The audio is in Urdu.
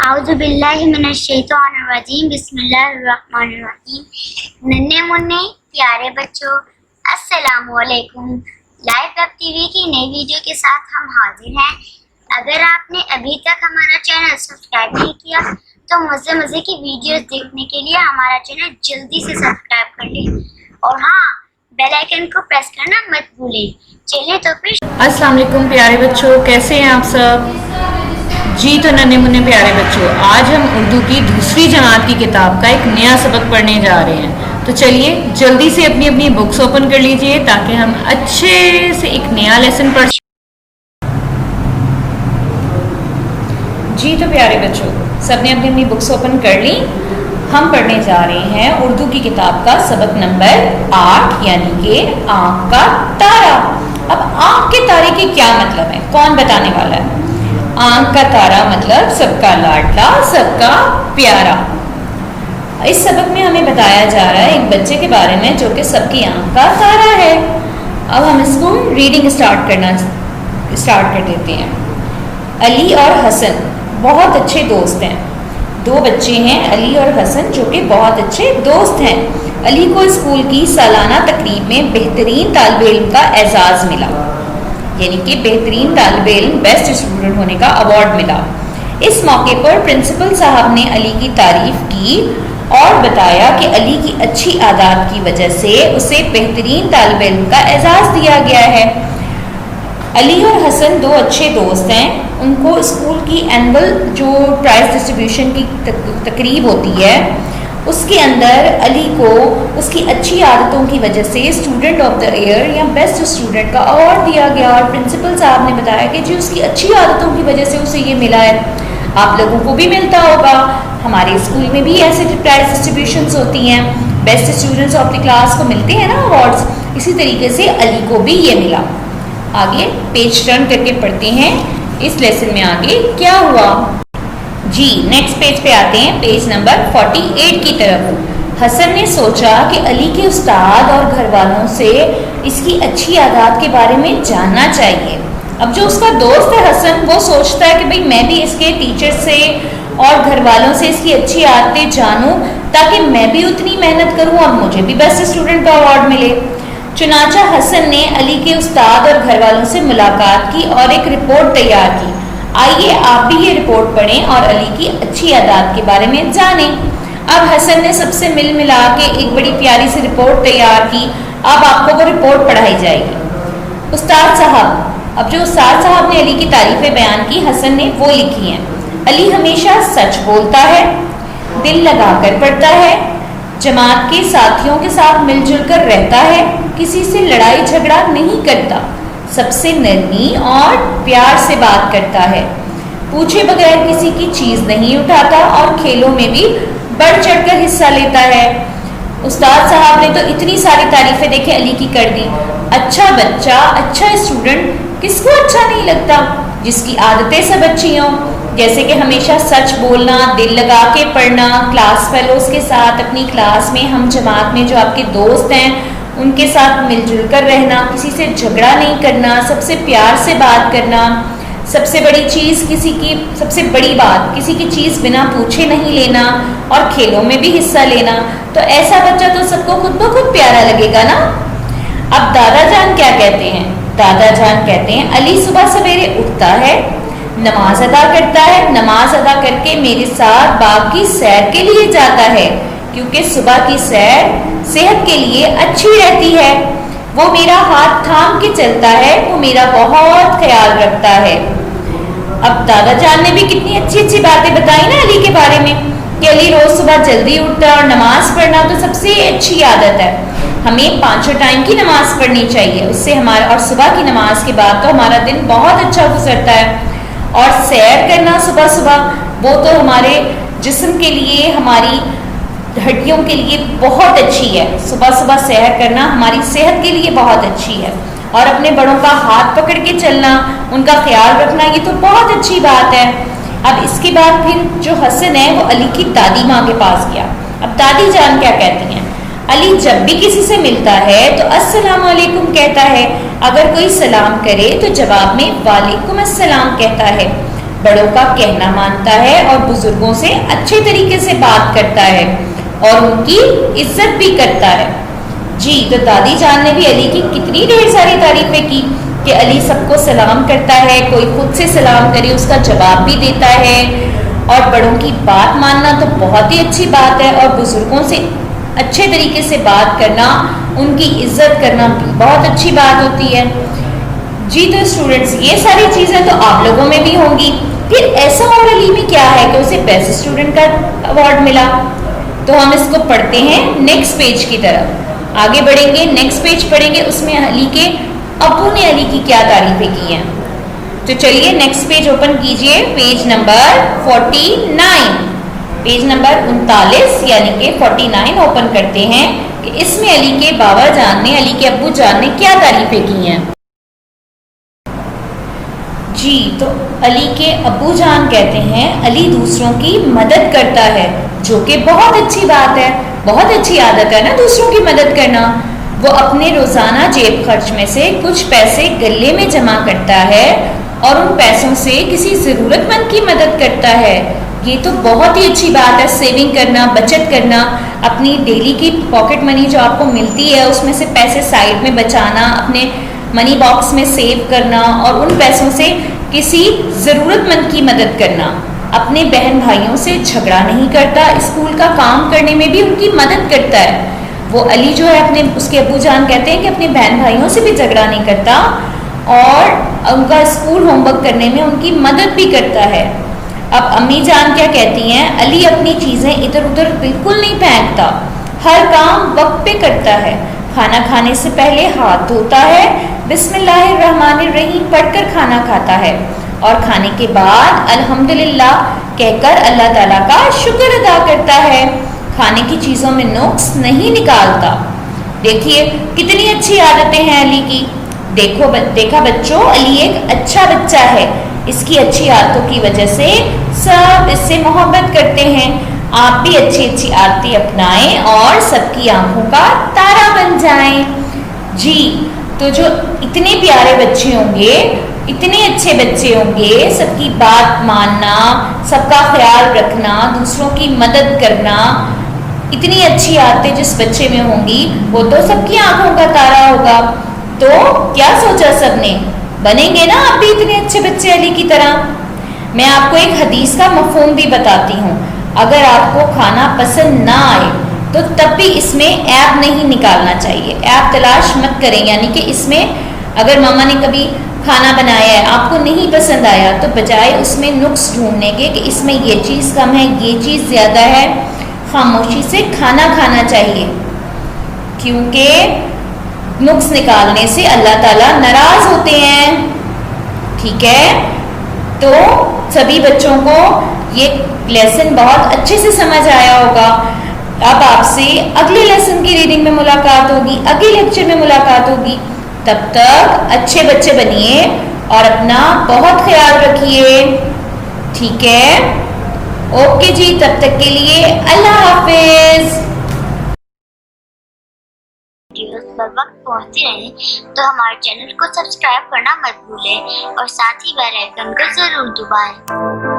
اعوذ باللہ من الشیطان الرجیم بسم اللہ الرحمن الرحیم۔ ننھے منھے پیارے بچوں، السلام علیکم۔ لائف ویب ٹی وی کی نئی ویڈیو کے ساتھ ہم حاضر ہیں۔ اگر آپ نے ابھی تک ہمارا چینل سبسکرائب نہیں کیا تو مزے کی ویڈیوز دیکھنے کے لیے ہمارا چینل جلدی سے سبسکرائب کر لیں، اور ہاں، بیل آئیکن کو پریس کرنا مت بھولیں۔ چلیے تو پھر السلام علیکم پیارے بچوں، کیسے ہیں آپ سب؟ جی تو ننھے منھے پیارے بچوں، آج ہم اردو کی دوسری جماعت کی کتاب کا ایک نیا سبق پڑھنے جا رہے ہیں۔ تو چلیے جلدی سے اپنی بکس اوپن کر لیجئے تاکہ ہم اچھے سے ایک نیا لیسن پڑھ سکیں۔ جی تو پیارے بچوں، سب نے اپنی بکس اوپن کر لی۔ ہم پڑھنے جا رہے ہیں اردو کی کتاب کا سبق نمبر 8، یعنی کہ آنکھ کا تارا۔ اب آنکھ کے تارے کے کیا مطلب ہے، کون بتانے والا ہے؟ آنکھ کا تارا مطلب سب کا لاڈلا، سب کا پیارا۔ اس سبق میں ہمیں بتایا جا رہا ہے ایک بچے کے بارے میں جو کہ سب کی آنکھ کا تارا ہے۔ اب ہم اس کو ریڈنگ اسٹارٹ کر دیتے ہیں۔ علی اور حسن بہت اچھے دوست ہیں۔ دو بچے ہیں علی اور حسن جو کہ بہت اچھے دوست ہیں۔ علی کو اسکول کی سالانہ تقریب میں بہترین طالب علم کا اعزاز ملا، یعنی کہ بہترین طالب علم بیسٹ اسٹوڈنٹ ہونے کا ایوارڈ ملا۔ اس موقع پر پرنسپل صاحب نے علی کی تعریف کی اور بتایا کہ علی کی اچھی عادات کی وجہ سے اسے بہترین طالب علم کا اعزاز دیا گیا ہے۔ علی اور حسن دو اچھے دوست ہیں۔ ان کو اسکول کی اینول جو پرائز ڈسٹریبیوشن کی تقریب ہوتی ہے اس کے اندر علی کو اس کی اچھی عادتوں کی وجہ سے اسٹوڈنٹ آف دا ایئر یا بیسٹ اسٹوڈنٹ کا ایوارڈ دیا گیا، اور پرنسپل صاحب نے بتایا کہ جی اس کی اچھی عادتوں کی وجہ سے اسے یہ ملا ہے۔ آپ لوگوں کو بھی ملتا ہوگا، ہمارے اسکول میں بھی ایسے پرائز ڈسٹریبیوشنز ہوتی ہیں، best students of the class کو ملتے ہیں نا ایوارڈس، اسی طریقے سے علی کو بھی یہ ملا۔ آگے پیج ٹرن کر کے پڑھتے ہیں اس لیسن میں آگے کیا ہوا۔ جی نیکسٹ پیج پہ آتے ہیں، پیج نمبر 48 کی طرف۔ حسن نے سوچا کہ علی کے استاد اور گھر والوں سے اس کی اچھی عادات کے بارے میں جاننا چاہیے۔ اب جو اس کا دوست ہے حسن، وہ سوچتا ہے کہ بھئی میں بھی اس کے ٹیچر سے اور گھر والوں سے اس کی اچھی عادتیں جانوں تاکہ میں بھی اتنی محنت کروں اور مجھے بھی بیسٹ اسٹوڈنٹ کا ایوارڈ ملے۔ چنانچہ حسن نے علی کے استاد اور گھر والوں سے ملاقات کی اور ایک رپورٹ تیار کی۔ آئیے آپ بھی یہ رپورٹ پڑھیں اور علی کی اچھی عادات کے بارے میں جانیں۔ اب حسن نے سب سے ملا کے ایک بڑی پیاری سی رپورٹ تیار کی۔ اب آپ کو وہ رپورٹ پڑھائی جائے گی۔ استاد صاحب، اب جو استاد صاحب نے علی کی تعریفیں بیان کی حسن نے وہ لکھی ہیں۔ علی ہمیشہ سچ بولتا ہے، دل لگا کر پڑھتا ہے، جماعت کے ساتھیوں کے ساتھ مل جل کر رہتا ہے، کسی سے لڑائی جھگڑا نہیں کرتا، سب سے نرمی اور پیار سے بات کرتا ہے، پوچھے بغیر کسی کی چیز نہیں اٹھاتا اور کھیلوں میں بھی بڑھ چڑھ کر حصہ لیتا ہے۔ استاد صاحب نے تو اتنی ساری تعریفیں دیکھے علی کی کر دی۔ اچھا بچہ، اچھا اسٹوڈنٹ کس کو اچھا نہیں لگتا جس کی عادتیں سب اچھی ہوں، جیسے کہ ہمیشہ سچ بولنا، دل لگا کے پڑھنا، کلاس فیلوز کے ساتھ اپنی کلاس میں ہم جماعت میں جو آپ کے دوست ہیں ان کے ساتھ مل جل کر رہنا، کسی سے جھگڑا نہیں کرنا، سب سے پیار سے بات کرنا، سب سے بڑی بات کسی کی چیز بنا پوچھے نہیں لینا اور کھیلوں میں بھی حصہ لینا۔ تو ایسا بچہ تو سب کو خود بخود پیارا لگے گا نا۔ اب دادا جان کیا کہتے ہیں؟ دادا جان کہتے ہیں علی صبح سویرے اٹھتا ہے، نماز ادا کرتا ہے، نماز ادا کر کے میرے ساتھ باغ کی سیر کے لیے جاتا ہے کیونکہ صبح کی سیر صحت کے لیے اچھی رہتی ہے۔ وہ میرا ہاتھ تھام کے چلتا ہے، وہ میرا بہت خیال رکھتا ہے۔ اب دادا جان نے بھی کتنی اچھی باتیں بتائی نا علی کے بارے میں کہ علی روز صبح جلدی اٹھتا ہے اور نماز پڑھنا تو سب سے اچھی عادت ہے۔ ہمیں 5 ٹائم کی نماز پڑھنی چاہیے، اس سے ہمارا اور صبح کی نماز کے بعد تو ہمارا دن بہت اچھا گزرتا ہے۔ اور سیر کرنا صبح وہ تو ہمارے جسم کے لیے، ہماری ہڈیوں کے لیے بہت اچھی ہے۔ صبح سیر کرنا ہماری صحت کے لیے بہت اچھی ہے، اور اپنے بڑوں کا ہاتھ پکڑ کے چلنا، ان کا خیال رکھنا، یہ تو بہت اچھی بات ہے۔ اب اس کے بعد پھر جو حسن ہے وہ علی کی دادی ماں کے پاس گیا۔ اب دادی جان کیا کہتی ہیں؟ علی جب بھی کسی سے ملتا ہے تو السلام علیکم کہتا ہے، اگر کوئی سلام کرے تو جواب میں وعلیکم السلام کہتا ہے۔ بڑوں کا کہنا مانتا ہے اور بزرگوں سے اچھے طریقے سے بات کرتا ہے اور ان کی عزت بھی کرتا ہے۔ جی تو دادی جان نے بھی علی کی کتنی ڈھیر ساری تعریفیں کی کہ علی سب کو سلام کرتا ہے، کوئی خود سے سلام کرے اس کا جواب بھی دیتا ہے، اور بڑوں کی بات ماننا تو بہت ہی اچھی بات ہے، اور بزرگوں سے اچھے طریقے سے بات کرنا، ان کی عزت کرنا بھی بہت اچھی بات ہوتی ہے۔ جی تو اسٹوڈنٹس یہ ساری چیزیں تو آپ لوگوں میں بھی ہوں گی۔ پھر ایسا اور علی میں کیا ہے کہ اسے بیسٹ اسٹوڈنٹ کا ایوارڈ ملا؟ تو ہم اس کو پڑھتے ہیں نیکسٹ پیج کی طرف، آگے بڑھیں گے، نیکسٹ پیج پڑھیں گے، اس میں علی کے ابو نے علی کی کیا تعریفیں کی ہیں۔ تو چلیے نیکسٹ پیج اوپن کیجئے، پیج نمبر 49، پیج نمبر 39 یعنی کہ 49 اوپن کرتے ہیں کہ اس میں علی کے بابا جان نے، علی کے ابو جان نے کیا تعریفیں کی ہیں۔ جی تو علی کے ابو جان کہتے ہیں علی دوسروں کی مدد کرتا ہے، جو کہ بہت اچھی بات ہے، بہت اچھی عادت ہے نا دوسروں کی مدد کرنا۔ وہ اپنے روزانہ جیب خرچ میں سے کچھ پیسے گلے میں جمع کرتا ہے اور ان پیسوں سے کسی ضرورت مند کی مدد کرتا ہے۔ یہ تو بہت ہی اچھی بات ہے، سیونگ کرنا، بچت کرنا، اپنی ڈیلی کی پاکٹ منی جو آپ کو ملتی ہے اس میں سے پیسے سائڈ میں بچانا، اپنے منی باکس میں سیو کرنا اور ان پیسوں سے کسی ضرورت مند کی مدد کرنا۔ اپنے بہن بھائیوں سے جھگڑا نہیں کرتا، اسکول کا کام کرنے میں بھی ان کی مدد کرتا ہے۔ وہ علی جو ہے اس کے ابو جان کہتے ہیں کہ اپنے بہن بھائیوں سے بھی جھگڑا نہیں کرتا اور ان کا اسکول ہوم ورک کرنے میں ان کی مدد بھی کرتا ہے۔ اب امی جان کیا کہتی ہیں؟ علی اپنی چیزیں ادھر ادھر بالکل نہیں پھینکتا، ہر کام وقت پہ کرتا ہے، کھانا کھانے سے پہلے ہاتھ دھوتا ہے، بسم اللہ الرحمن الرحیم پڑھ کر کھانا کھاتا ہے اور کھانے کے بعد الحمدللہ کہہ کر اللہ تعالیٰ کا شکر ادا کرتا ہے، کھانے کی چیزوں میں نقص نہیں نکالتا۔ دیکھیے کتنی اچھی عادتیں ہیں علی کی۔ دیکھا بچوں، علی ایک اچھا بچہ ہے، اس کی اچھی عادتوں کی وجہ سے سب اس سے محبت کرتے ہیں۔ آپ بھی اچھی اچھی عادتیں اپنائیں اور سب کی آنکھوں کا تارا بن جائیں۔ جی تو جو اتنے پیارے بچے ہوں گے، اتنے اچھے بچے ہوں گے، سب کی بات ماننا، سب کا خیال رکھنا، دوسروں کی مدد کرنا، اتنی اچھی عادتیں جس بچے میں ہوں گی وہ تو سب کی آنکھوں کا تارا ہوگا۔ تو کیا سوچا سب نے؟ بنیں گے نا آپ بھی اتنے اچھے بچے علی کی طرح؟ میں آپ کو ایک حدیث کا مفہوم بھی بتاتی ہوں، اگر آپ کو کھانا پسند نہ آئے تو تب بھی اس میں عیب نہیں نکالنا چاہیے، عیب تلاش مت کریں، یعنی کہ اس میں اگر ماما نے کبھی کھانا بنایا ہے آپ کو نہیں پسند آیا تو بجائے اس میں نقص ڈھونڈنے کے کہ اس میں یہ چیز کم ہے، یہ چیز زیادہ ہے، خاموشی سے کھانا کھانا چاہیے، کیونکہ نقص نکالنے سے اللہ تعالیٰ ناراض ہوتے ہیں۔ ٹھیک ہے، تو سبھی بچوں کو یہ لیسن بہت اچھے سے سمجھ آیا ہوگا۔ اب آپ سے اگلے لیسن کی ریڈنگ میں ملاقات ہوگی، اگلے لیکچر میں ملاقات ہوگی، تب تک اچھے بچے بنیے اور اپنا بہت خیال رکھیے۔ ٹھیک ہے، اوکے جی، تب تک کے لیے اللہ حافظ۔ ویڈیوز پر وقت پہنچتی رہیں تو ہمارے چینل کو سبسکرائب کرنا مت بھولیں اور ساتھ ہی بیل آئیکن کو ضرور دبائیں۔